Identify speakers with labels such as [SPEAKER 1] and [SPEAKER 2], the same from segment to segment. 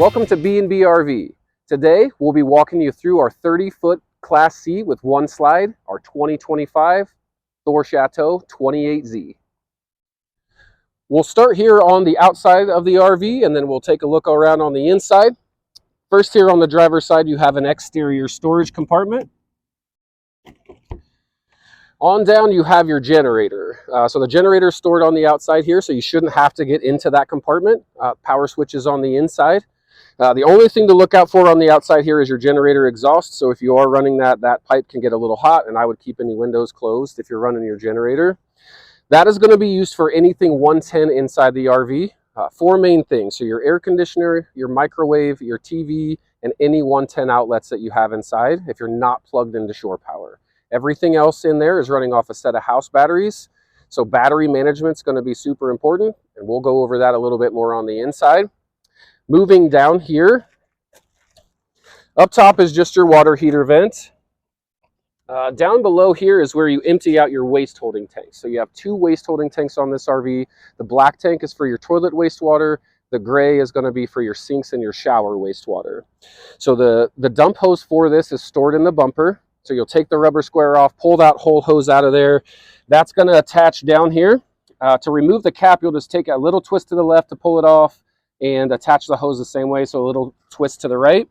[SPEAKER 1] Welcome to B&B RV. Today, we'll be walking you through our 30-foot Class C with one slide, our 2025 Thor Chateau 28Z. We'll start here on the outside of the RV, and then we'll take a look around on the inside. First, here on the driver's side, you have an exterior storage compartment. On down, you have your generator. So the generator is stored on the outside here, so you shouldn't have to get into that compartment. Power switch is on the inside. The only thing to look out for on the outside here is your generator exhaust. So if you are running that pipe can get a little hot, and I would keep any windows closed if you're running your generator. That is going to be used for anything 110 inside the RV. Four main things. So your air conditioner, your microwave, your TV, and any 110 outlets that you have inside if you're not plugged into shore power. Everything else in there is running off a set of house batteries. So battery management is going to be super important, and we'll go over that a little bit more on the inside. Moving down here, up top is just your water heater vent. Down below here is where you empty out your waste holding tanks. So you have two waste holding tanks on this RV. The black tank is for your toilet wastewater. The gray is going to be for your sinks and your shower wastewater. So the dump hose for this is stored in the bumper. So you'll take the rubber square off, pull that whole hose out of there. That's going to attach down here. To remove the cap, you'll just take a little twist to the left to pull it off and attach the hose the same way, so a little twist to the right.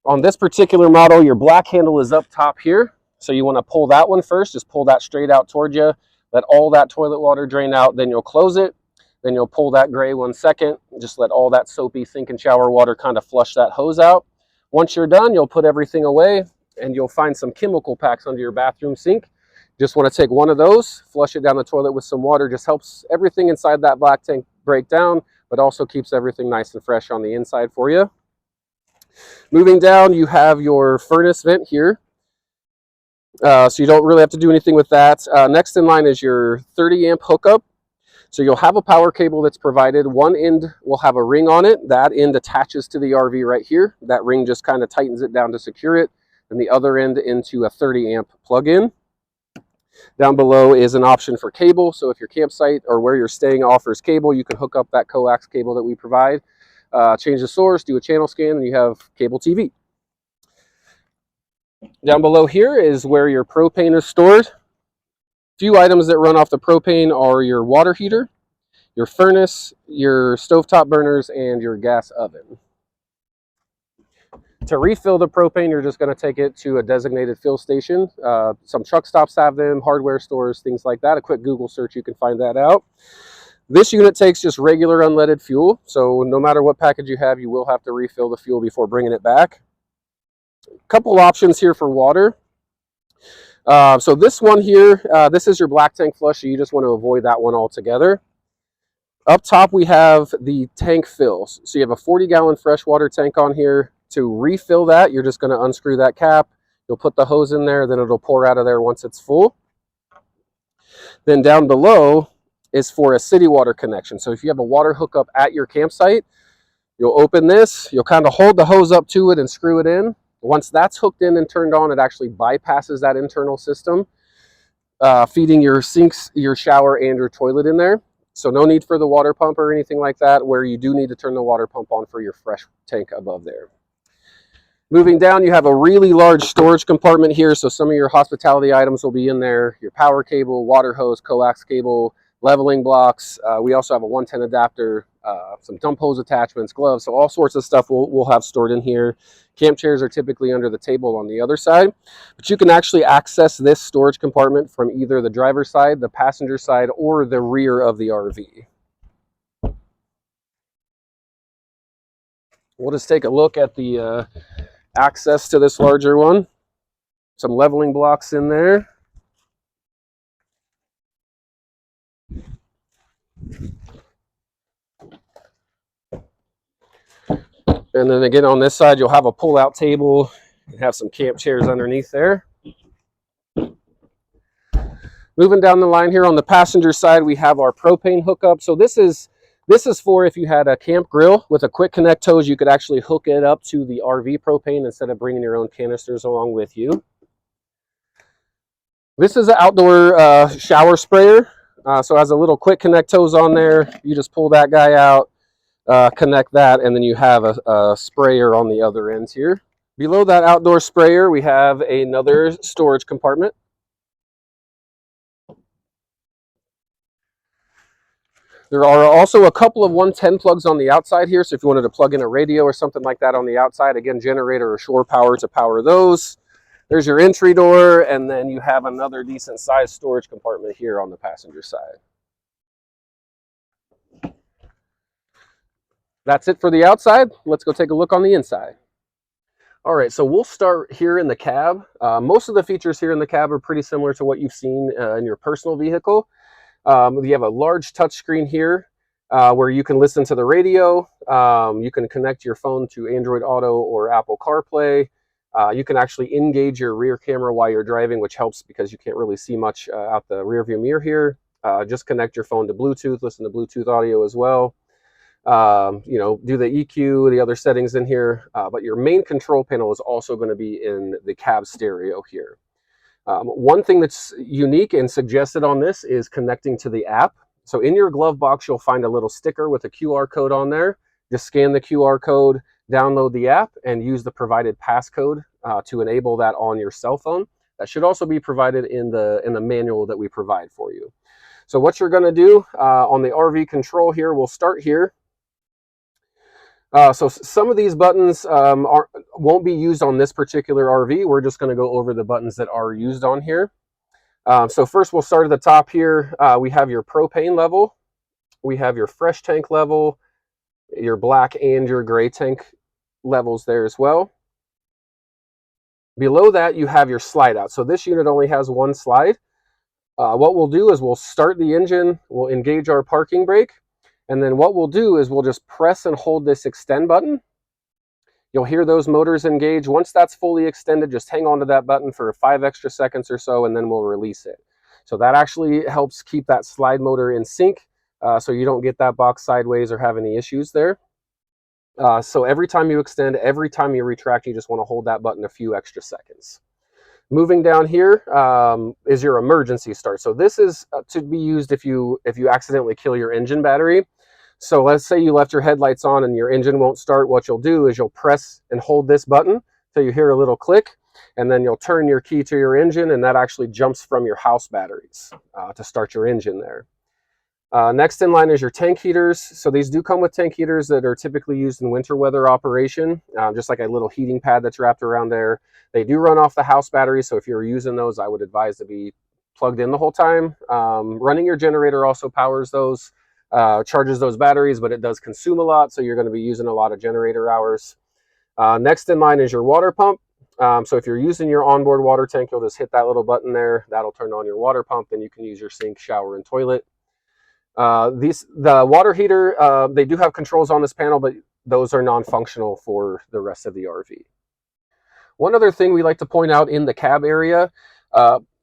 [SPEAKER 1] On this particular model, your black handle is up top here. So you want to pull that one first, just pull that straight out towards you. Let all that toilet water drain out, then you'll close it. Then you'll pull that gray one second, just let all that soapy sink and shower water kind of flush that hose out. Once you're done, you'll put everything away, and you'll find some chemical packs under your bathroom sink. Just want to take one of those, flush it down the toilet with some water. Just helps everything inside that black tank break down, but also keeps everything nice and fresh on the inside for you. Moving down, you have your furnace vent here. So you don't really have to do anything with that. Next in line is your 30 amp hookup. So you'll have a power cable that's provided. One end will have a ring on it. That end attaches to the RV right here. That ring just kind of tightens it down to secure it. And the other end into a 30 amp plug-in. Down below is an option for cable. So if your campsite or where you're staying offers cable, you can hook up that coax cable that we provide. Change the source, do a channel scan, and you have cable TV. Down below here is where your propane is stored. Few items that run off the propane are your water heater, your furnace, your stovetop burners, and your gas oven. To refill the propane, you're just going to take it to a designated fill station. Some truck stops have them, hardware stores, things like that. A quick Google search, you can find that out. This unit takes just regular unleaded fuel, so no matter what package you have, you will have to refill the fuel before bringing it back. A couple options here for water. So this one here, this is your black tank flush, so you just want to avoid that one altogether. Up top, we have the tank fills. So you have a 40-gallon freshwater tank on here. To refill that, you're just going to unscrew that cap. You'll put the hose in there, then it'll pour out of there once it's full. Then down below is for a city water connection. So if you have a water hookup at your campsite, you'll open this, you'll kind of hold the hose up to it and screw it in. Once that's hooked in and turned on, it actually bypasses that internal system, feeding your sinks, your shower, and your toilet in there. So no need for the water pump or anything like that, where you do need to turn the water pump on for your fresh tank above there. Moving down, you have a really large storage compartment here, so some of your hospitality items will be in there. Your power cable, water hose, coax cable, leveling blocks. We also have a 110 adapter, some dump hose attachments, gloves, so all sorts of stuff we'll have stored in here. Camp chairs are typically under the table on the other side, but you can actually access this storage compartment from either the driver's side, the passenger side, or the rear of the RV. We'll just take a look at the access to this larger one. Some leveling blocks in there. And then again on this side, you'll have a pull-out table and have some camp chairs underneath there. Moving down the line here on the passenger side, we have our propane hookup. So this is for if you had a camp grill with a quick connect hose, you could actually hook it up to the RV propane instead of bringing your own canisters along with you. This is an outdoor shower sprayer. So it has a little quick connect hose on there. You just pull that guy out. connect that, and then you have a sprayer on the other end here. Below that outdoor sprayer, we have another storage compartment. There are also a couple of 110 plugs on the outside here, so if you wanted to plug in a radio or something like that on the outside, again, generator or shore power to power those. There's your entry door, and then you have another decent sized storage compartment here on the passenger side. That's it for the outside. Let's go take a look on the inside. All right, so we'll start here in the cab. Most of the features here in the cab are pretty similar to what you've seen in your personal vehicle. You have a large touchscreen here where you can listen to the radio. You can connect your phone to Android Auto or Apple CarPlay. You can actually engage your rear camera while you're driving, which helps because you can't really see much out the rear view mirror here. Just connect your phone to Bluetooth, listen to Bluetooth audio as well. Do the EQ, the other settings in here, but your main control panel is also going to be in the cab stereo here. One thing that's unique and suggested on this is connecting to the app. So in your glove box, you'll find a little sticker with a QR code on there. Just scan the QR code, download the app, and use the provided passcode to enable that on your cell phone. That should also be provided in the manual that we provide for you. So what you're going to do on the RV control here, we'll start here. So some of these buttons won't be used on this particular RV. We're just going to go over the buttons that are used on here. So first we'll start at the top here. We have your propane level. We have your fresh tank level, your black and your gray tank levels there as well. Below that you have your slide out. So this unit only has one slide. What we'll do is we'll start the engine, we'll engage our parking brake. And then what we'll do is we'll just press and hold this extend button. You'll hear those motors engage. Once that's fully extended, just hang on to that button for 5 extra seconds or so, and then we'll release it. So that actually helps keep that slide motor in sync, so you don't get that box sideways or have any issues there. So every time you extend, every time you retract, you just want to hold that button a few extra seconds. Moving down here is your emergency start. So this is to be used if you accidentally kill your engine battery. So let's say you left your headlights on and your engine won't start. What you'll do is you'll press and hold this button till you hear a little click, and then you'll turn your key to your engine, and that actually jumps from your house batteries to start your engine there. Next in line is your tank heaters. So these do come with tank heaters that are typically used in winter weather operation, just like a little heating pad that's wrapped around there. They do run off the house battery, so if you're using those, I would advise to be plugged in the whole time. Running your generator also powers those, charges those batteries, but it does consume a lot, so you're going to be using a lot of generator hours. Next in line is your water pump. So if you're using your onboard water tank, you'll just hit that little button there. That'll turn on your water pump, then you can use your sink, shower, and toilet. The water heater, they do have controls on this panel, but those are non-functional for the rest of the RV. One other thing we like to point out in the cab area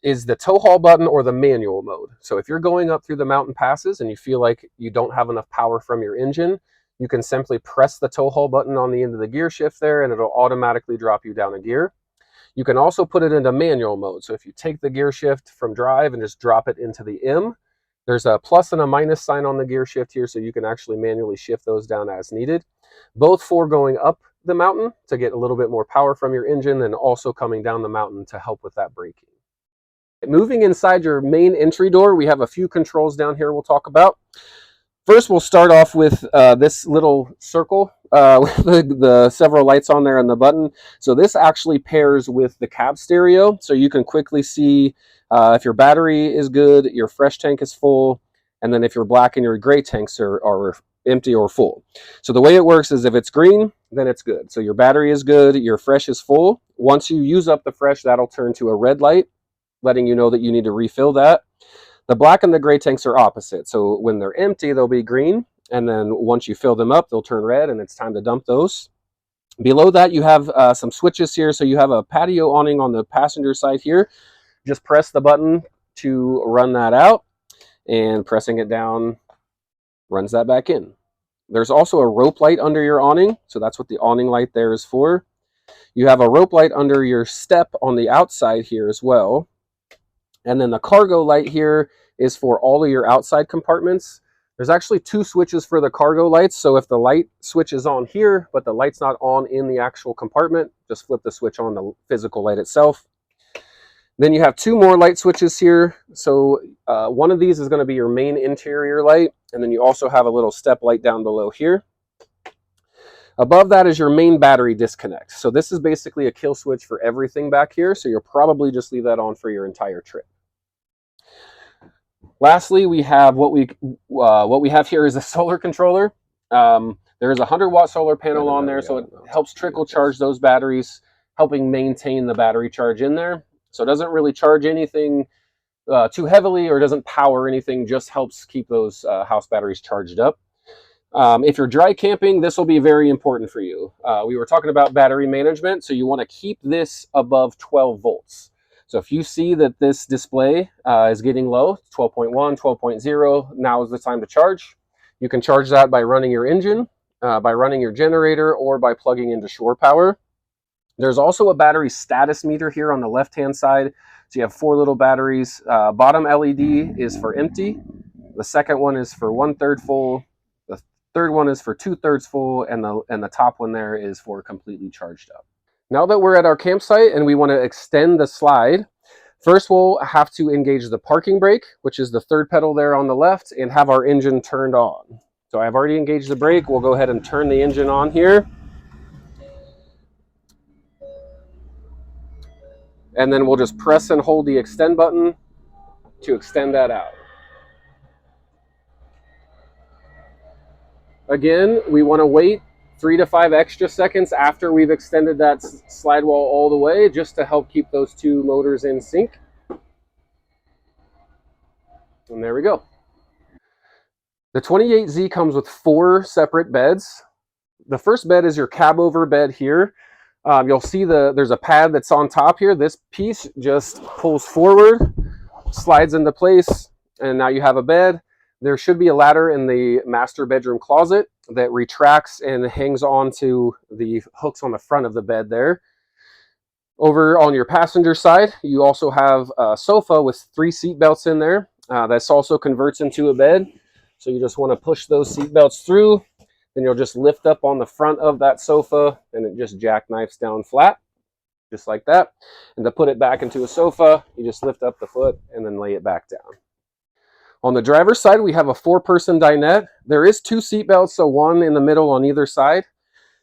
[SPEAKER 1] is the tow haul button or the manual mode. So if you're going up through the mountain passes and you feel like you don't have enough power from your engine, you can simply press the tow haul button on the end of the gear shift there, and it'll automatically drop you down a gear. You can also put it into manual mode. So if you take the gear shift from drive and just drop it into the M, there's a plus and a minus sign on the gear shift here, so you can actually manually shift those down as needed. Both for going up the mountain to get a little bit more power from your engine, and also coming down the mountain to help with that braking. Moving inside your main entry door, we have a few controls down here we'll talk about. First, we'll start off with this little circle with the several lights on there and the button. So this actually pairs with the cab stereo, so you can quickly see if your battery is good, your fresh tank is full, and then if your black and your gray tanks are empty or full. So the way it works is if it's green, then it's good. So your battery is good, your fresh is full. Once you use up the fresh, that'll turn to a red light, letting you know that you need to refill that. The black and the gray tanks are opposite. So when they're empty, they'll be green. And then once you fill them up, they'll turn red, and it's time to dump those. Below that, you have some switches here. So you have a patio awning on the passenger side here. Just press the button to run that out, and pressing it down runs that back in. There's also a rope light under your awning. So that's what the awning light there is for. You have a rope light under your step on the outside here as well. And then the cargo light here is for all of your outside compartments. There's actually two switches for the cargo lights. So if the light switch is on here, but the light's not on in the actual compartment, just flip the switch on the physical light itself. Then you have two more light switches here. So one of these is going to be your main interior light. And then you also have a little step light down below here. Above that is your main battery disconnect. So this is basically a kill switch for everything back here. So you'll probably just leave that on for your entire trip. Lastly, we have what we have here is a solar controller. There is a 100-watt solar panel on there, so it helps trickle charge those batteries, helping maintain the battery charge in there. So it doesn't really charge anything too heavily, or doesn't power anything, just helps keep those house batteries charged up. If you're dry camping, this will be very important for you. We were talking about battery management, so you want to keep this above 12 volts. So if you see that this display is getting low, 12.1, 12.0, now is the time to charge. You can charge that by running your engine, by running your generator, or by plugging into shore power. There's also a battery status meter here on the left-hand side. So you have 4 little batteries. Bottom LED is for empty. The second one is for 1/3 full. The third one is for 2/3 full, and the top one there is for completely charged up. Now that we're at our campsite and we want to extend the slide, first we'll have to engage the parking brake, which is the third pedal there on the left, and have our engine turned on. So I've already engaged the brake. We'll go ahead and turn the engine on here. And then we'll just press and hold the extend button to extend that out. Again, we want to wait 3 to 5 extra seconds after we've extended that slide wall all the way, just to help keep those two motors in sync. And there we go. The 28Z comes with 4 separate beds. The first bed is your cab over bed here. You'll see there's a pad that's on top here. This piece just pulls forward, slides into place, and now you have a bed. There should be a ladder in the master bedroom closet that retracts and hangs onto the hooks on the front of the bed there. Over on your passenger side, you also have a sofa with 3 seat belts in there. This also converts into a bed. So you just want to push those seat belts through. Then you'll just lift up on the front of that sofa, and it just jackknifes down flat, just like that. And to put it back into a sofa, you just lift up the foot and then lay it back down. On the driver's side, we have a 4-person dinette. There is 2 seat belts, so 1 in the middle on either side.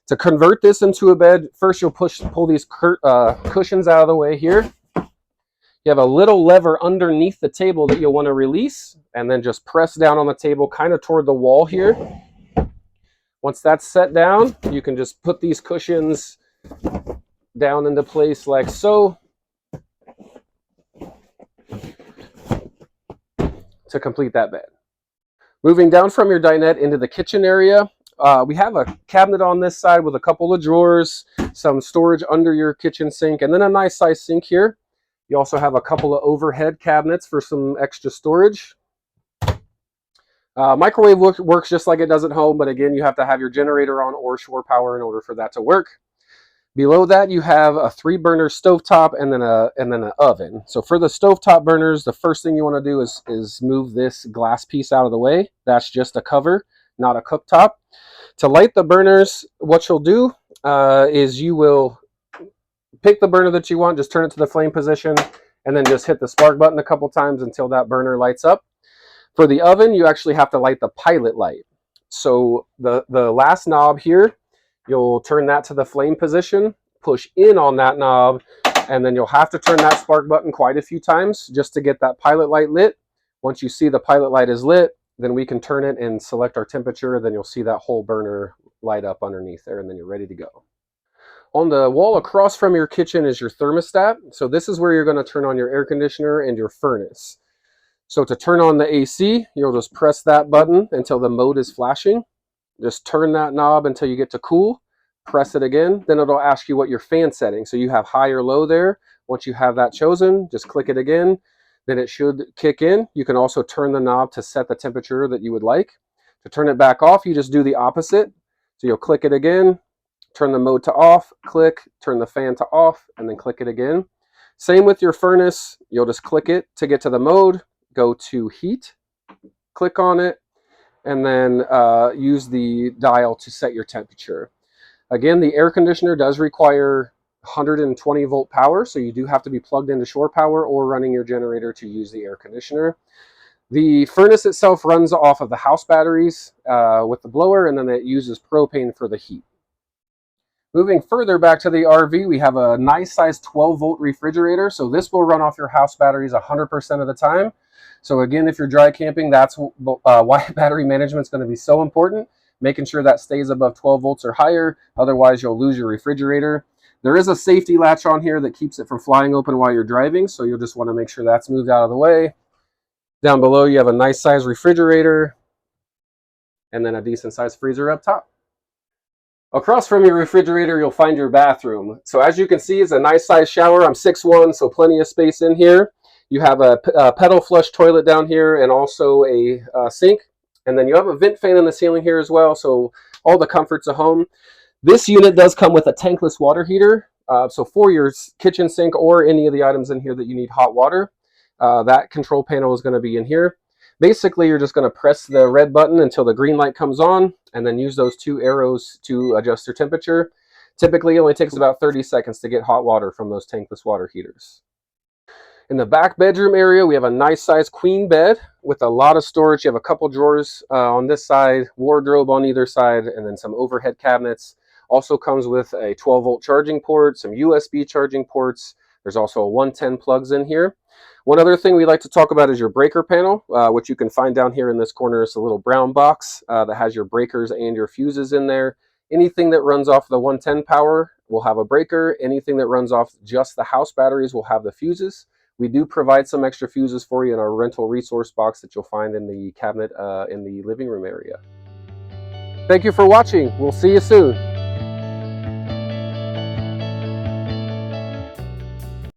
[SPEAKER 1] To convert this into a bed, first you'll pull these cushions out of the way here. You have a little lever underneath the table that you'll want to release, and then just press down on the table kind of toward the wall here. Once that's set down, you can just put these cushions down into place like so to complete that bed. Moving down from your dinette into the kitchen area, we have a cabinet on this side with a couple of drawers, some storage under your kitchen sink, and then a nice size sink here. You also have a couple of overhead cabinets for some extra storage. Microwave works just like it does at home, but again, you have to have your generator on or shore power in order for that to work. Below that, you have a 3-burner stovetop and then an oven. So for the stovetop burners, the first thing you want to do is move this glass piece out of the way. That's just a cover, not a cooktop. To light the burners, what you'll do is you will pick the burner that you want, just turn it to the flame position, and then just hit the spark button a couple times until that burner lights up. For the oven, you actually have to light the pilot light. So the last knob here, you'll turn that to the flame position, push in on that knob, and then you'll have to turn that spark button quite a few times just to get that pilot light lit. Once you see the pilot light is lit, then we can turn it and select our temperature. Then you'll see that whole burner light up underneath there, and then you're ready to go. On the wall across from your kitchen is your thermostat. So this is where you're going to turn on your air conditioner and your furnace. So to turn on the AC, you'll just press that button until the mode is flashing. Just turn that knob until you get to cool. Press it again. Then it'll ask you what your fan setting. So you have high or low there. Once you have that chosen, just click it again. Then it should kick in. You can also turn the knob to set the temperature that you would like. To turn it back off, you just do the opposite. So you'll click it again, turn the mode to off, click, turn the fan to off, and then click it again. Same with your furnace. You'll just click it to get to the mode. Go to heat, click on it, and then use the dial to set your temperature. Again, the air conditioner does require 120 volt power, so you do have to be plugged into shore power or running your generator to use the air conditioner. The furnace itself runs off of the house batteries with the blower, and then it uses propane for the heat. Moving further back to the RV, we have a nice size 12 volt refrigerator. So this will run off your house batteries 100% of the time. So again, if you're dry camping, that's why battery management is going to be so important. Making sure that stays above 12 volts or higher. Otherwise, you'll lose your refrigerator. There is a safety latch on here that keeps it from flying open while you're driving. So you'll just want to make sure that's moved out of the way. Down below, you have a nice size refrigerator and then a decent size freezer up top. Across from your refrigerator, you'll find your bathroom. So as you can see, it's a nice size shower. I'm 6'1", so plenty of space in here. You have a pedal flush toilet down here and also a sink. And then you have a vent fan in the ceiling here as well, so all the comforts of home. This unit does come with a tankless water heater. So for your kitchen sink or any of the items in here that you need hot water, that control panel is going to be in here. Basically, you're just going to press the red button until the green light comes on, and then use those two arrows to adjust your temperature. Typically, it only takes about 30 seconds to get hot water from those tankless water heaters. In the back bedroom area, we have a nice size queen bed with a lot of storage. You have a couple drawers on this side, wardrobe on either side, and then some overhead cabinets. Also comes with a 12 volt charging port, some USB charging ports. There's also a 110 plugs in here. One other thing we like to talk about is your breaker panel, which you can find down here in this corner. It's a little brown box that has your breakers and your fuses in there. Anything that runs off the 110 power will have a breaker. Anything that runs off just the house batteries will have the fuses. We do provide some extra fuses for you in our rental resource box that you'll find in the cabinet in the living room area. Thank you for watching. We'll see you soon.